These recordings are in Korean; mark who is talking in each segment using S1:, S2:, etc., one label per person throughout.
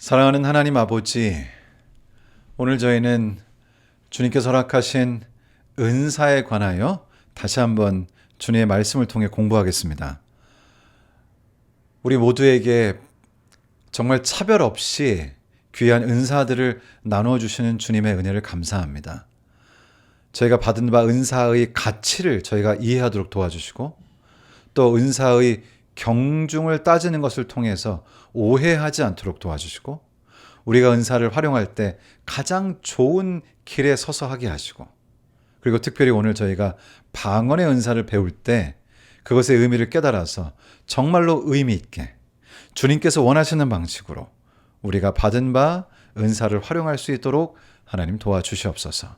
S1: 사랑하는 하나님 아버지, 오늘 저희는 주님께서 허락하신 은사에 관하여 다시 한번 주님의 말씀을 통해 공부하겠습니다. 우리 모두에게 정말 차별 없이 귀한 은사들을 나누어 주시는 주님의 은혜를 감사합니다. 저희가 받은 바 은사의 가치를 저희가 이해하도록 도와주시고, 또 은사의 경중을 따지는 것을 통해서 오해하지 않도록 도와주시고, 우리가 은사를 활용할 때 가장 좋은 길에 서서 하게 하시고, 그리고 특별히 오늘 저희가 방언의 은사를 배울 때 그것의 의미를 깨달아서 정말로 의미 있게 주님께서 원하시는 방식으로 우리가 받은 바 은사를 활용할 수 있도록 하나님 도와주시옵소서.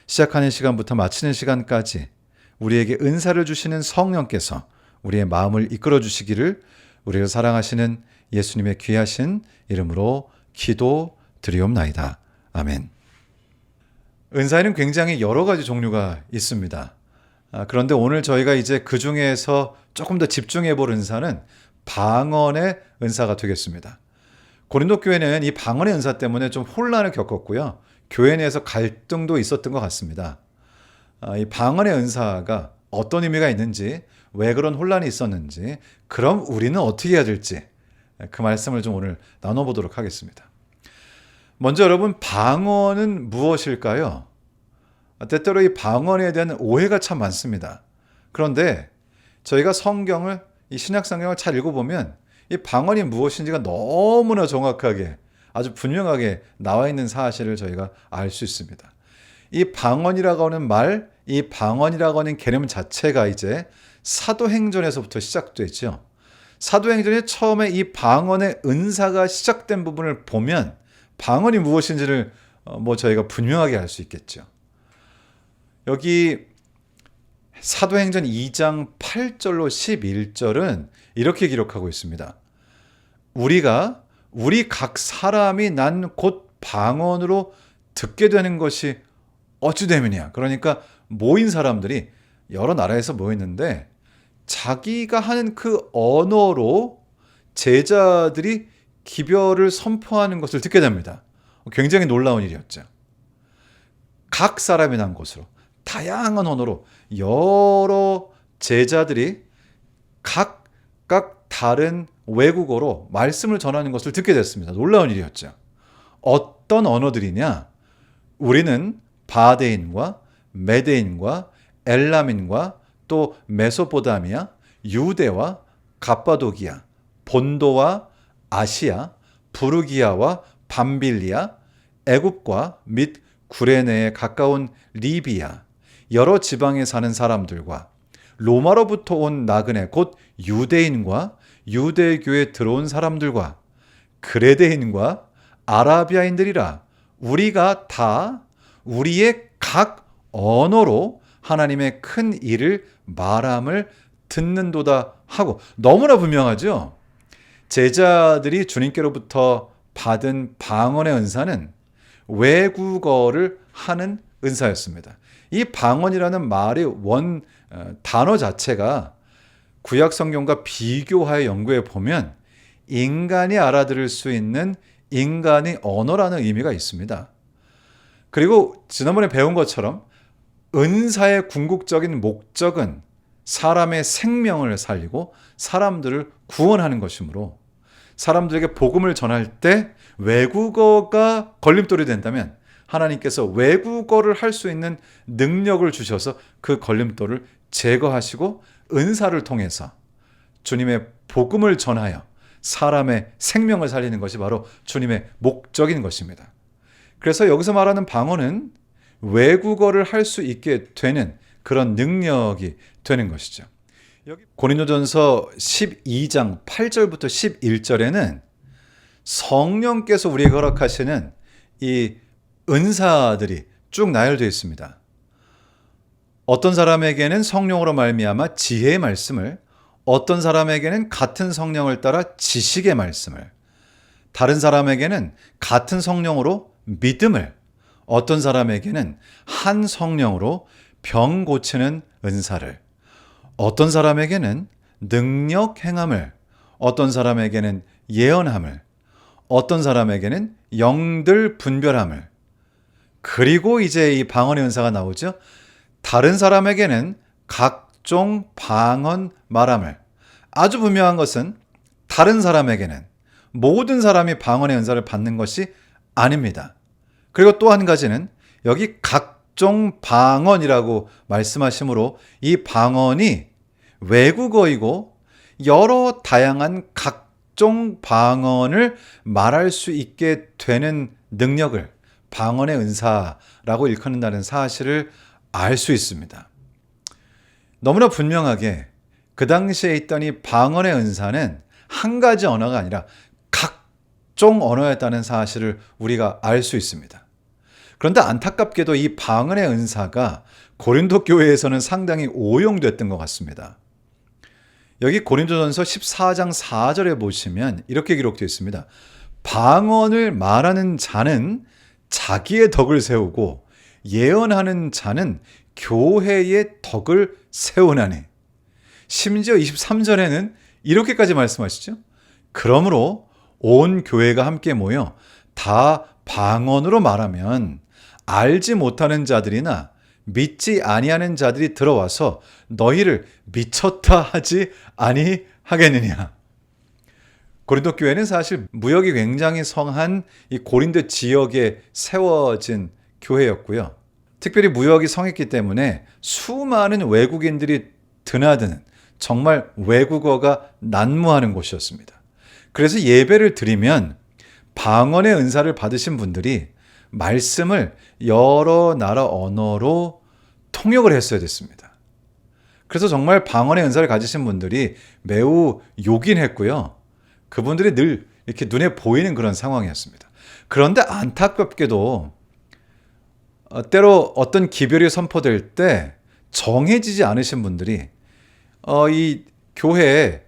S1: 시작하는 시간부터 마치는 시간까지 우리에게 은사를 주시는 성령께서 우리의 마음을 이끌어 주시기를 우리를 사랑하시는 예수님의 귀하신 이름으로 기도 드리옵나이다. 아멘. 은사에는 굉장히 여러 가지 종류가 있습니다. 그런데 오늘 저희가 이제 그 중에서 조금 더 집중해 볼 은사는 방언의 은사가 되겠습니다. 고린도 교회는 이 방언의 은사 때문에 좀 혼란을 겪었고요. 교회 내에서 갈등도 있었던 것 같습니다. 이 방언의 은사가 어떤 의미가 있는지, 왜 그런 혼란이 있었는지, 그럼 우리는 어떻게 해야 될지 그 말씀을 좀 오늘 나눠보도록 하겠습니다. 먼저 여러분, 방언은 무엇일까요? 때때로 이 방언에 대한 오해가 참 많습니다. 그런데 저희가 성경을, 이 신약 성경을 잘 읽어보면 이 방언이 무엇인지가 너무나 정확하게, 아주 분명하게 나와 있는 사실을 저희가 알 수 있습니다. 이 방언이라고 하는 말, 이 방언이라고 하는 개념 자체가 이제 사도행전에서부터 시작되죠. 사도행전에 처음에 이 방언의 은사가 시작된 부분을 보면 방언이 무엇인지를 저희가 분명하게 알 수 있겠죠. 여기 사도행전 2장 8절로 11절은 이렇게 기록하고 있습니다. 우리 각 사람이 난 곧 방언으로 듣게 되는 것이 어찌 됨이냐. 그러니까 모인 사람들이 여러 나라에서 모였는데 자기가 하는 그 언어로 제자들이 기별을 선포하는 것을 듣게 됩니다. 굉장히 놀라운 일이었죠. 각 사람이 난 것으로 다양한 언어로 여러 제자들이 각각 다른 외국어로 말씀을 전하는 것을 듣게 됐습니다. 놀라운 일이었죠. 어떤 언어들이냐? 우리는 바데인과 메데인과 엘람인과 또 메소포타미아, 유대와 갑바도기아, 본도와 아시아, 부르기아와 밤빌리아, 애굽과 및 구레네에 가까운 리비아, 여러 지방에 사는 사람들과 로마로부터 온 나그네 곧 유대인과 유대교에 들어온 사람들과 그레데인과 아라비아인들이라 우리가 다 우리의 각 언어로 하나님의 큰 일을 말함을 듣는도다 하고, 너무나 분명하죠. 제자들이 주님께로부터 받은 방언의 은사는 외국어를 하는 은사였습니다. 이 방언이라는 말의 단어 자체가 구약 성경과 비교하여 연구해 보면 인간이 알아들을 수 있는 인간의 언어라는 의미가 있습니다. 그리고 지난번에 배운 것처럼 은사의 궁극적인 목적은 사람의 생명을 살리고 사람들을 구원하는 것이므로, 사람들에게 복음을 전할 때 외국어가 걸림돌이 된다면 하나님께서 외국어를 할 수 있는 능력을 주셔서 그 걸림돌을 제거하시고 은사를 통해서 주님의 복음을 전하여 사람의 생명을 살리는 것이 바로 주님의 목적인 것입니다. 그래서 여기서 말하는 방언은 외국어를 할 수 있게 되는 그런 능력이 되는 것이죠. 여기 고린도전서 12장 8절부터 11절에는 성령께서 우리에게 허락하시는 이 은사들이 쭉 나열되어 있습니다. 어떤 사람에게는 성령으로 말미암아 지혜의 말씀을, 어떤 사람에게는 같은 성령을 따라 지식의 말씀을, 다른 사람에게는 같은 성령으로 믿음을, 어떤 사람에게는 한 성령으로 병 고치는 은사를, 어떤 사람에게는 능력 행함을, 어떤 사람에게는 예언함을, 어떤 사람에게는 영들 분별함을, 그리고 이제 이 방언의 은사가 나오죠. 다른 사람에게는 각종 방언 말함을. 아주 분명한 것은 다른 사람에게는, 모든 사람이 방언의 은사를 받는 것이 아닙니다. 그리고 또 한 가지는 여기 각종 방언이라고 말씀하시므로 이 방언이 외국어이고 여러 다양한 각종 방언을 말할 수 있게 되는 능력을 방언의 은사라고 일컫는다는 사실을 알 수 있습니다. 너무나 분명하게 그 당시에 있던 이 방언의 은사는 한 가지 언어가 아니라 각종 언어였다는 사실을 우리가 알 수 있습니다. 그런데 안타깝게도 이 방언의 은사가 고린도 교회에서는 상당히 오용됐던 것 같습니다. 여기 고린도전서 14장 4절에 보시면 이렇게 기록되어 있습니다. 방언을 말하는 자는 자기의 덕을 세우고 예언하는 자는 교회의 덕을 세우나니. 심지어 23절에는 이렇게까지 말씀하시죠. 그러므로 온 교회가 함께 모여 다 방언으로 말하면 알지 못하는 자들이나 믿지 아니하는 자들이 들어와서 너희를 미쳤다 하지 아니하겠느냐. 고린도 교회는 사실 무역이 굉장히 성한 이 고린도 지역에 세워진 교회였고요. 특별히 무역이 성했기 때문에 수많은 외국인들이 드나드는 정말 외국어가 난무하는 곳이었습니다. 그래서 예배를 드리면 방언의 은사를 받으신 분들이 말씀을 여러 나라 언어로 통역을 했어야 됐습니다. 그래서 정말 방언의 은사를 가지신 분들이 매우 요긴했고요. 그분들이 늘 이렇게 눈에 보이는 그런 상황이었습니다. 그런데 안타깝게도 때로 어떤 기별이 선포될 때 정해지지 않으신 분들이 이 교회에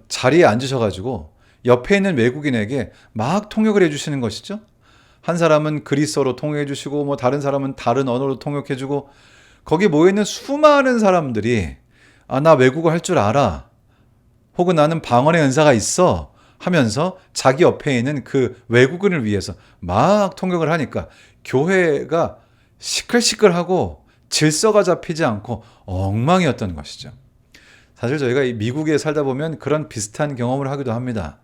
S1: 자리에 앉으셔가지고 옆에 있는 외국인에게 막 통역을 해주시는 것이죠. 한 사람은 그리스어로 통역해 주시고 뭐 다른 사람은 다른 언어로 통역해 주고, 거기 모여있는 수많은 사람들이 나 외국어 할 줄 알아, 혹은 나는 방언의 은사가 있어 하면서 자기 옆에 있는 그 외국인을 위해서 막 통역을 하니까 교회가 시끌시끌하고 질서가 잡히지 않고 엉망이었던 것이죠. 사실 저희가 이 미국에 살다 보면 그런 비슷한 경험을 하기도 합니다.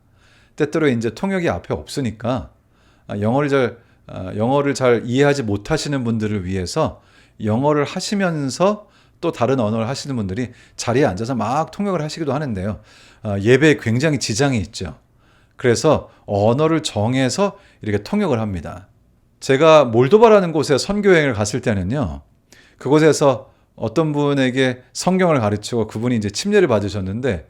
S1: 때때로 이제 통역이 앞에 없으니까 영어를 잘 이해하지 못하시는 분들을 위해서 영어를 하시면서 또 다른 언어를 하시는 분들이 자리에 앉아서 막 통역을 하시기도 하는데요. 예배에 굉장히 지장이 있죠. 그래서 언어를 정해서 이렇게 통역을 합니다. 제가 몰도바라는 곳에 선교여행을 갔을 때는요, 그곳에서 어떤 분에게 성경을 가르치고 그분이 이제 침례를 받으셨는데,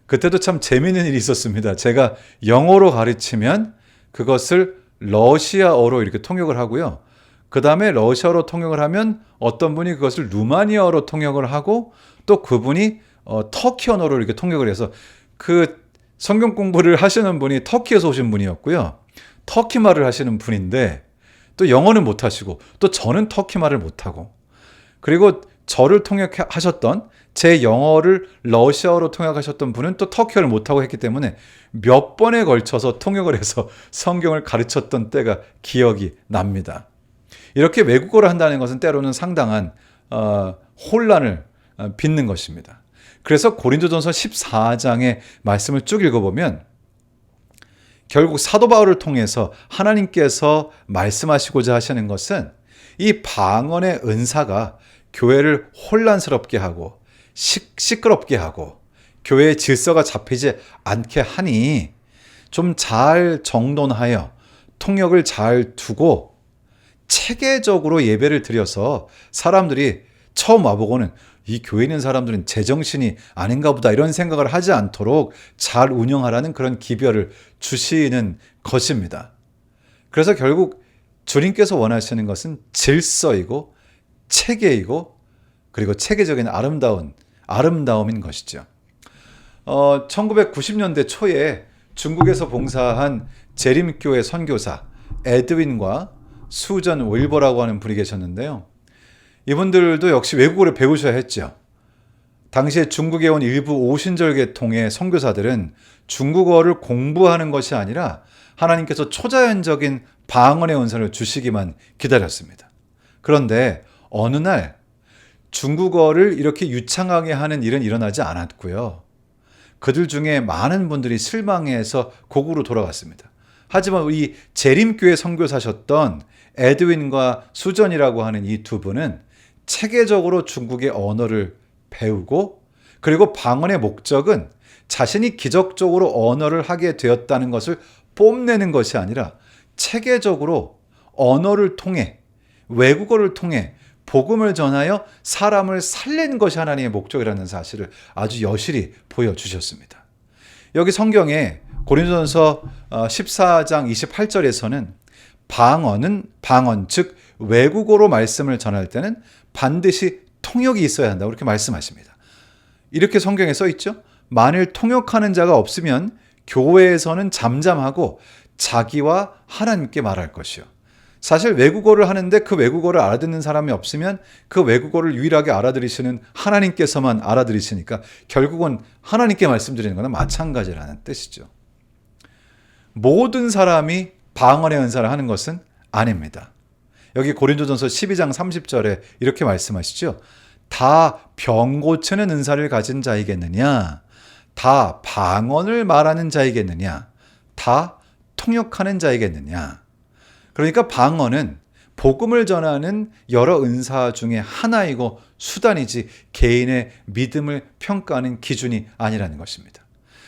S1: 그때도 참 재미있는 일이 있었습니다. 제가 영어로 가르치면 그것을 러시아어로 이렇게 통역을 하고요. 그 다음에 러시아어로 통역을 하면 어떤 분이 그것을 루마니아어로 통역을 하고, 또 그분이 터키 언어로 이렇게 통역을 해서, 그 성경 공부를 하시는 분이 터키에서 오신 분이었고요. 터키 말을 하시는 분인데 또 영어는 못하시고, 또 저는 터키 말을 못하고, 그리고 저를 통역하셨던, 제 영어를 러시아어로 통역하셨던 분은 또 터키어를 못하고 했기 때문에 몇 번에 걸쳐서 통역을 해서 성경을 가르쳤던 때가 기억이 납니다. 이렇게 외국어를 한다는 것은 때로는 상당한 혼란을 빚는 것입니다. 그래서 고린도전서 14장의 말씀을 쭉 읽어보면 결국 사도 바울을 통해서 하나님께서 말씀하시고자 하시는 것은 이 방언의 은사가 교회를 혼란스럽게 하고 시끄럽게 하고 교회의 질서가 잡히지 않게 하니 좀 잘 정돈하여 통역을 잘 두고 체계적으로 예배를 드려서 사람들이 처음 와보고는 이 교회에 있는 사람들은 제정신이 아닌가 보다 이런 생각을 하지 않도록 잘 운영하라는 그런 기별을 주시는 것입니다. 그래서 결국 주님께서 원하시는 것은 질서이고 체계이고, 그리고 체계적인 아름다움인 것이죠. 1990년대 초에 중국에서 봉사한 재림교회 선교사 에드윈과 수전 윌버라고 하는 분이 계셨는데요. 이분들도 역시 외국어를 배우셔야 했죠. 당시에 중국에 온 일부 오신절 계통의 선교사들은 중국어를 공부하는 것이 아니라 하나님께서 초자연적인 방언의 은사를 주시기만 기다렸습니다. 그런데 어느 날 중국어를 이렇게 유창하게 하는 일은 일어나지 않았고요. 그들 중에 많은 분들이 실망해서 고국으로 돌아갔습니다. 하지만 우리 재림교회 선교사셨던 에드윈과 수전이라고 하는 이 두 분은 체계적으로 중국의 언어를 배우고, 그리고 방언의 목적은 자신이 기적적으로 언어를 하게 되었다는 것을 뽐내는 것이 아니라 체계적으로 언어를 통해, 외국어를 통해 복음을 전하여 사람을 살리는 것이 하나님의 목적이라는 사실을 아주 여실히 보여주셨습니다. 여기 성경에 고린도전서 14장 28절에서는 방언 즉 외국어로 말씀을 전할 때는 반드시 통역이 있어야 한다, 그렇게 말씀하십니다. 이렇게 성경에 써 있죠. 만일 통역하는 자가 없으면 교회에서는 잠잠하고 자기와 하나님께 말할 것이요. 사실 외국어를 하는데 그 외국어를 알아듣는 사람이 없으면 그 외국어를 유일하게 알아들으시는 하나님께서만 알아들으시니까 결국은 하나님께 말씀드리는 것은 마찬가지라는 뜻이죠. 모든 사람이 방언의 은사를 하는 것은 아닙니다. 여기 고린도전서 12장 30절에 이렇게 말씀하시죠. 다 병 고치는 은사를 가진 자이겠느냐? 다 방언을 말하는 자이겠느냐? 다 통역하는 자이겠느냐? 그러니까 방언은 복음을 전하는 여러 은사 중에 하나이고 수단이지 개인의 믿음을 평가하는 기준이 아니라는 것입니다.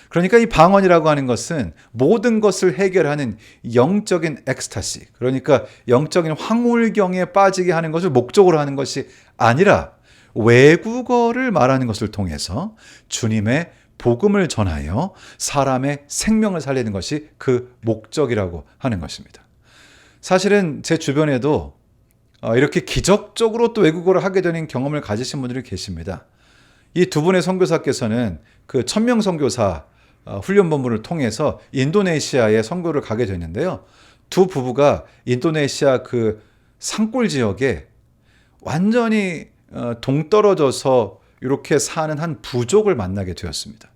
S1: 그러니까 이 방언이라고 하는 것은 모든 것을 해결하는 영적인 엑스타시, 그러니까 영적인 황홀경에 빠지게 하는 것을 목적으로 하는 것이 아니라 외국어를 말하는 것을 통해서 주님의 복음을 전하여 사람의 생명을 살리는 것이 그 목적이라고 하는 것입니다. 사실은 제 주변에도 이렇게 기적적으로 또 외국어를 하게 되는 경험을 가지신 분들이 계십니다. 이 두 분의 선교사께서는 그 1000명 선교사 훈련본부를 통해서 인도네시아에 선교를 가게 됐는데요. 두 부부가 인도네시아 그 산골 지역에 완전히 동떨어져서 이렇게 사는 한 부족을 만나게 되었습니다.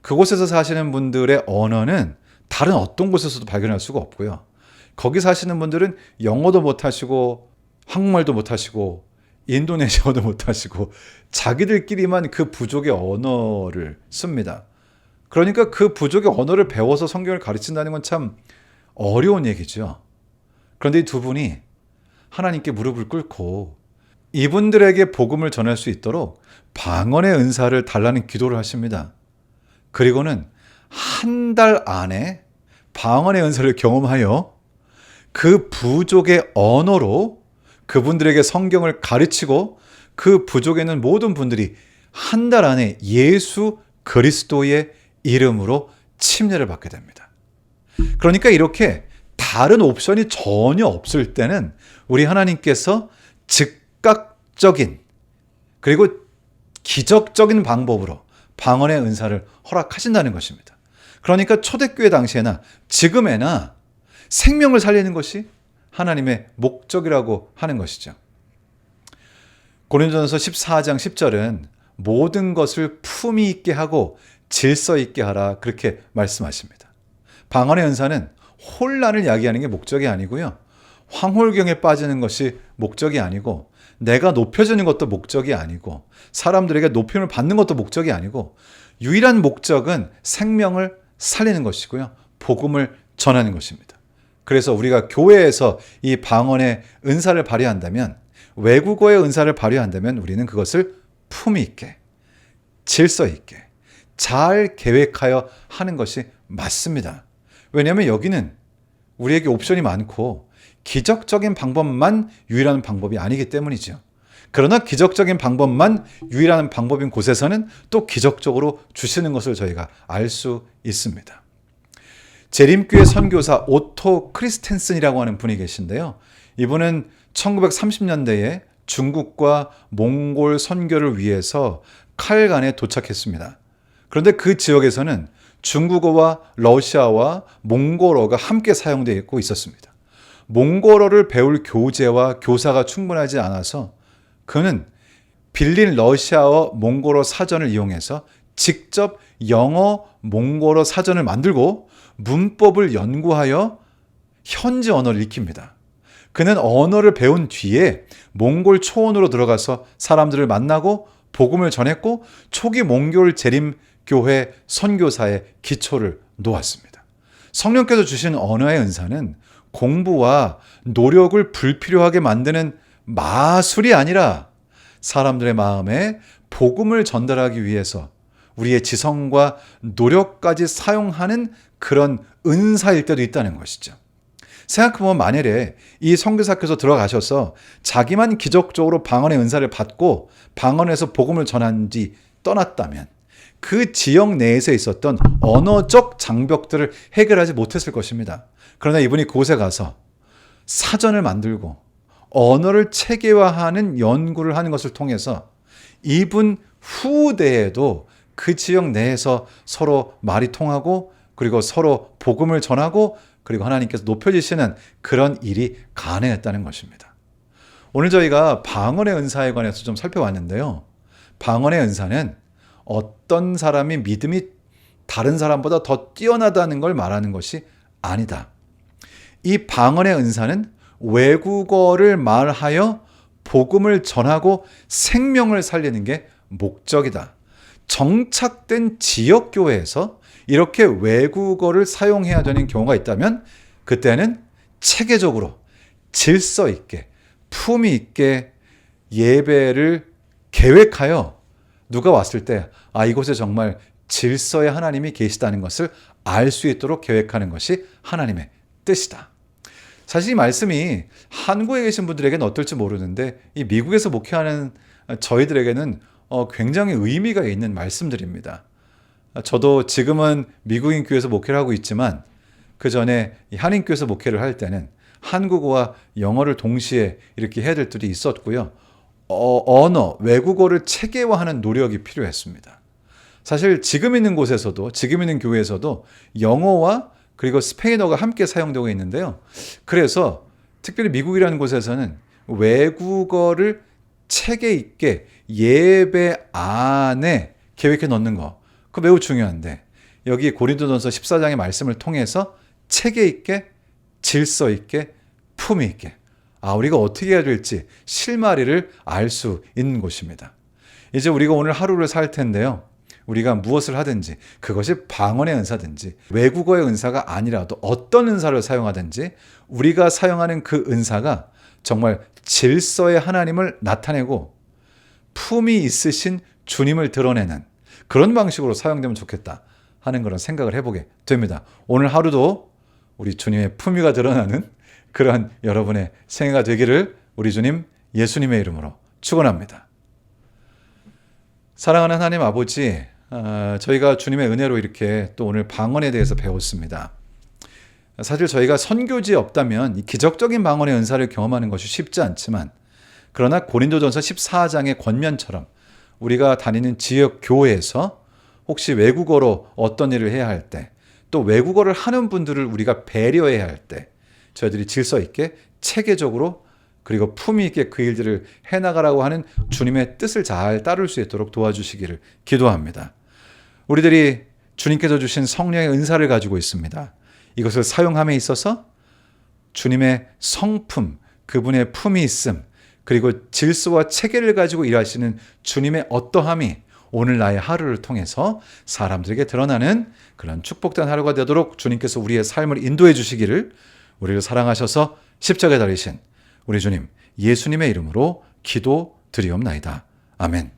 S1: 그곳에서 사시는 분들의 언어는 다른 어떤 곳에서도 발견할 수가 없고요. 거기 사시는 분들은 영어도 못하시고 한국말도 못하시고 인도네시아어도 못하시고 자기들끼리만 그 부족의 언어를 씁니다. 그러니까 그 부족의 언어를 배워서 성경을 가르친다는 건 참 어려운 얘기죠. 그런데 이 두 분이 하나님께 무릎을 꿇고 이분들에게 복음을 전할 수 있도록 방언의 은사를 달라는 기도를 하십니다. 그리고는 한 달 안에 방언의 은사를 경험하여 그 부족의 언어로 그분들에게 성경을 가르치고 그 부족에 있는 모든 분들이 한 달 안에 예수 그리스도의 이름으로 침례를 받게 됩니다. 그러니까 이렇게 다른 옵션이 전혀 없을 때는 우리 하나님께서 즉각적인 그리고 기적적인 방법으로 방언의 은사를 허락하신다는 것입니다. 그러니까 초대교회 당시에나 지금에나 생명을 살리는 것이 하나님의 목적이라고 하는 것이죠. 고린도전서 14장 10절은 모든 것을 품위 있게 하고 질서 있게 하라, 그렇게 말씀하십니다. 방언의 은사는 혼란을 야기하는 게 목적이 아니고요. 황홀경에 빠지는 것이 목적이 아니고, 내가 높여지는 것도 목적이 아니고, 사람들에게 높임을 받는 것도 목적이 아니고, 유일한 목적은 생명을 살리는 것이고요. 복음을 전하는 것입니다. 그래서 우리가 교회에서 이 방언의 은사를 발휘한다면, 외국어의 은사를 발휘한다면 우리는 그것을 품위 있게, 질서 있게, 잘 계획하여 하는 것이 맞습니다. 왜냐하면 여기는 우리에게 옵션이 많고 기적적인 방법만 유일한 방법이 아니기 때문이죠. 그러나 기적적인 방법만 유일한 방법인 곳에서는 또 기적적으로 주시는 것을 저희가 알 수 있습니다. 재림교회 선교사 오토 크리스텐슨이라고 하는 분이 계신데요. 이분은 1930년대에 중국과 몽골 선교를 위해서 칼간에 도착했습니다. 그런데 그 지역에서는 중국어와 러시아와 몽골어가 함께 사용되고 있었습니다. 몽골어를 배울 교재와 교사가 충분하지 않아서 그는 빌린 러시아어 몽골어 사전을 이용해서 직접 영어 몽골어 사전을 만들고 문법을 연구하여 현지 언어를 익힙니다. 그는 언어를 배운 뒤에 몽골 초원으로 들어가서 사람들을 만나고 복음을 전했고 초기 몽골 재림교회 선교사의 기초를 놓았습니다. 성령께서 주신 언어의 은사는 공부와 노력을 불필요하게 만드는 마술이 아니라 사람들의 마음에 복음을 전달하기 위해서 우리의 지성과 노력까지 사용하는 그런 은사일 때도 있다는 것이죠. 생각해보면 만일에 이 선교사께서 들어가셔서 자기만 기적적으로 방언의 은사를 받고 방언에서 복음을 전한 뒤 떠났다면 그 지역 내에서 있었던 언어적 장벽들을 해결하지 못했을 것입니다. 그러나 이분이 그곳에 가서 사전을 만들고 언어를 체계화하는 연구를 하는 것을 통해서 이분 후대에도 그 지역 내에서 서로 말이 통하고 그리고 서로 복음을 전하고 그리고 하나님께서 높여주시는 그런 일이 가능했다는 것입니다. 오늘 저희가 방언의 은사에 관해서 좀 살펴봤는데요. 방언의 은사는 어떤 사람이 믿음이 다른 사람보다 더 뛰어나다는 걸 말하는 것이 아니다. 이 방언의 은사는 외국어를 말하여 복음을 전하고 생명을 살리는 게 목적이다. 정착된 지역교회에서 이렇게 외국어를 사용해야 되는 경우가 있다면 그때는 체계적으로 질서 있게 품위 있게 예배를 계획하여 누가 왔을 때 이곳에 정말 질서의 하나님이 계시다는 것을 알 수 있도록 계획하는 것이 하나님의 뜻이다. 사실 이 말씀이 한국에 계신 분들에게는 어떨지 모르는데 이 미국에서 목회하는 저희들에게는 굉장히 의미가 있는 말씀들입니다. 저도 지금은 미국인 교회에서 목회를 하고 있지만 그 전에 한인 교회에서 목회를 할 때는 한국어와 영어를 동시에 이렇게 해야 될 때도 있었고요. 언어, 외국어를 체계화하는 노력이 필요했습니다. 사실 지금 있는 곳에서도, 지금 있는 교회에서도 영어와 그리고 스페인어가 함께 사용되고 있는데요. 그래서 특별히 미국이라는 곳에서는 외국어를 체계 있게 예배 안에 계획해 넣는 거, 그거 매우 중요한데 여기 고린도전서 14장의 말씀을 통해서 체계 있게 질서 있게 품위 있게 우리가 어떻게 해야 될지 실마리를 알 수 있는 곳입니다. 이제 우리가 오늘 하루를 살 텐데요. 우리가 무엇을 하든지 그것이 방언의 은사든지 외국어의 은사가 아니라도 어떤 은사를 사용하든지 우리가 사용하는 그 은사가 정말 질서의 하나님을 나타내고 품이 있으신 주님을 드러내는 그런 방식으로 사용되면 좋겠다 하는 그런 생각을 해보게 됩니다. 오늘 하루도 우리 주님의 품위가 드러나는 그러한 여러분의 생애가 되기를 우리 주님 예수님의 이름으로 축원합니다. 사랑하는 하나님 아버지, 저희가 주님의 은혜로 이렇게 또 오늘 방언에 대해서 배웠습니다. 사실 저희가 선교지에 없다면 이 기적적인 방언의 은사를 경험하는 것이 쉽지 않지만 그러나 고린도전서 14장의 권면처럼 우리가 다니는 지역 교회에서 혹시 외국어로 어떤 일을 해야 할 때 또 외국어를 하는 분들을 우리가 배려해야 할 때 저희들이 질서 있게 체계적으로 그리고 품위 있게 그 일들을 해나가라고 하는 주님의 뜻을 잘 따를 수 있도록 도와주시기를 기도합니다. 우리들이 주님께서 주신 성령의 은사를 가지고 있습니다. 이것을 사용함에 있어서 주님의 성품, 그분의 품이 있음, 그리고 질서와 체계를 가지고 일하시는 주님의 어떠함이 오늘 나의 하루를 통해서 사람들에게 드러나는 그런 축복된 하루가 되도록 주님께서 우리의 삶을 인도해 주시기를 우리를 사랑하셔서 십자가에 달리신 우리 주님 예수님의 이름으로 기도드리옵나이다. 아멘.